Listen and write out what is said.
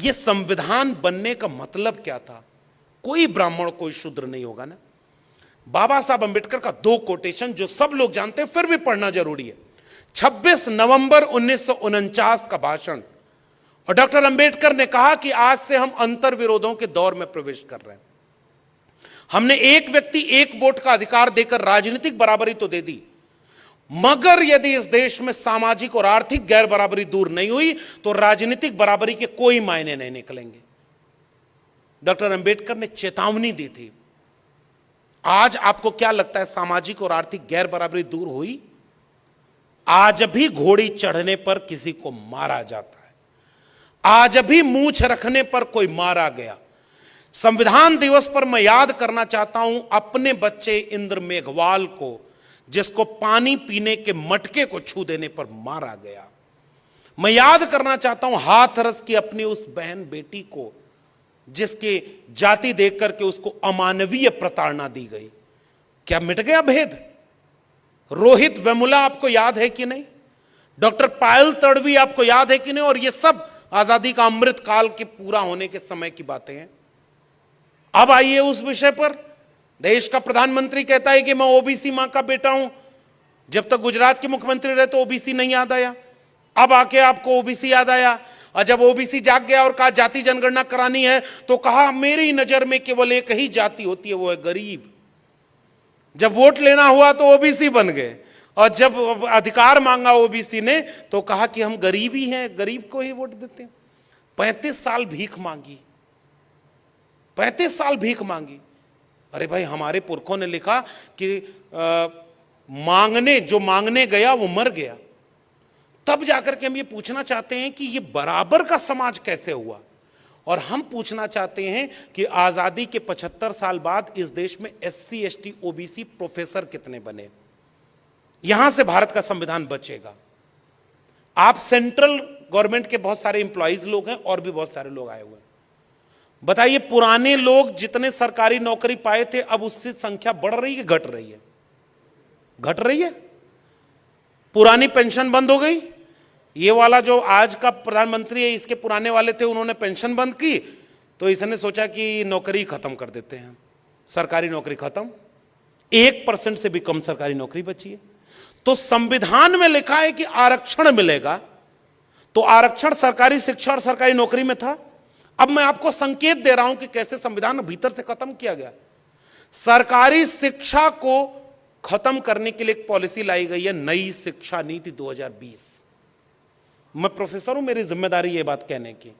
ये संविधान बनने का मतलब क्या था? कोई ब्राह्मण कोई शूद्र नहीं होगा ना। बाबा साहब अंबेडकर का दो कोटेशन जो सब लोग जानते हैं फिर भी पढ़ना जरूरी है। 26 नवंबर 1949 का भाषण, और डॉक्टर अंबेडकर ने कहा कि आज से हम अंतर विरोधों के दौर में प्रवेश कर रहे हैं। हमने एक व्यक्ति एक वोट का अधिकार देकर राजनीतिक बराबरी तो दे दी, मगर यदि इस देश में सामाजिक और आर्थिक गैर बराबरी दूर नहीं हुई तो राजनीतिक बराबरी के कोई मायने नहीं निकलेंगे। डॉक्टर अंबेडकर ने चेतावनी दी थी। आज आपको क्या लगता है, सामाजिक और आर्थिक गैर बराबरी दूर हुई? आज भी घोड़ी चढ़ने पर किसी को मारा जाता है, आज भी मूंछ रखने पर कोई मारा गया। संविधान दिवस पर मैं याद करना चाहता हूं अपने बच्चे इंद्र मेघवाल को, जिसको पानी पीने के मटके को छू देने पर मारा गया। मैं याद करना चाहता हूं हाथरस की अपनी उस बहन बेटी को, जिसकी जाति देख करके उसको अमानवीय प्रताड़ना दी गई। क्या मिट गया भेद? रोहित वेमुला आपको याद है कि नहीं? डॉक्टर पायल तड़वी आपको याद है कि नहीं? और ये सब आजादी का अमृत काल के पूरा होने के समय की बातें हैं। अब आइए उस विषय पर। देश का प्रधानमंत्री कहता है कि मैं ओबीसी मां का बेटा हूं। जब तक गुजरात के मुख्यमंत्री रहे तो ओबीसी नहीं याद आया, अब आके आपको ओबीसी याद आया। और जब ओबीसी जाग गया और कहा जाति जनगणना करानी है तो कहा मेरी नजर में केवल एक ही जाति होती है, वो है गरीब। जब वोट लेना हुआ तो ओबीसी बन गए, और जब अधिकार मांगा ओबीसी ने तो कहा कि हम गरीब ही हैं, गरीब को ही वोट देते हैं। 35 साल भीख मांगी, 35 साल भीख मांगी। अरे भाई, हमारे पुरखों ने लिखा कि जो मांगने गया वो मर गया। तब जाकर के हम ये पूछना चाहते हैं कि ये बराबर का समाज कैसे हुआ, और हम पूछना चाहते हैं कि आजादी के 75 साल बाद इस देश में SC ST OBC प्रोफेसर कितने बने? यहां से भारत का संविधान बचेगा। आप सेंट्रल गवर्नमेंट के बहुत सारे एम्प्लॉइज लोग हैं और भी बहुत सारे लोग आए हुए हैं। बताइए, पुराने लोग जितने सरकारी नौकरी पाए थे अब उससे संख्या बढ़ रही है घट रही है? घट रही है। पुरानी पेंशन बंद हो गई। ये वाला जो आज का प्रधानमंत्री है, इसके पुराने वाले थे, उन्होंने पेंशन बंद की तो इसने सोचा कि नौकरी खत्म कर देते हैं, सरकारी नौकरी खत्म। 1% से भी कम सरकारी नौकरी बची है। तो संविधान में लिखा है कि आरक्षण मिलेगा, तो आरक्षण सरकारी शिक्षा और सरकारी नौकरी में था। अब मैं आपको संकेत दे रहा हूं कि कैसे संविधान भीतर से खत्म किया गया। सरकारी शिक्षा को खत्म करने के लिए एक पॉलिसी लाई गई है, नई शिक्षा नीति 2020। मैं प्रोफेसर हूं, मेरी जिम्मेदारी ये बात कहने की।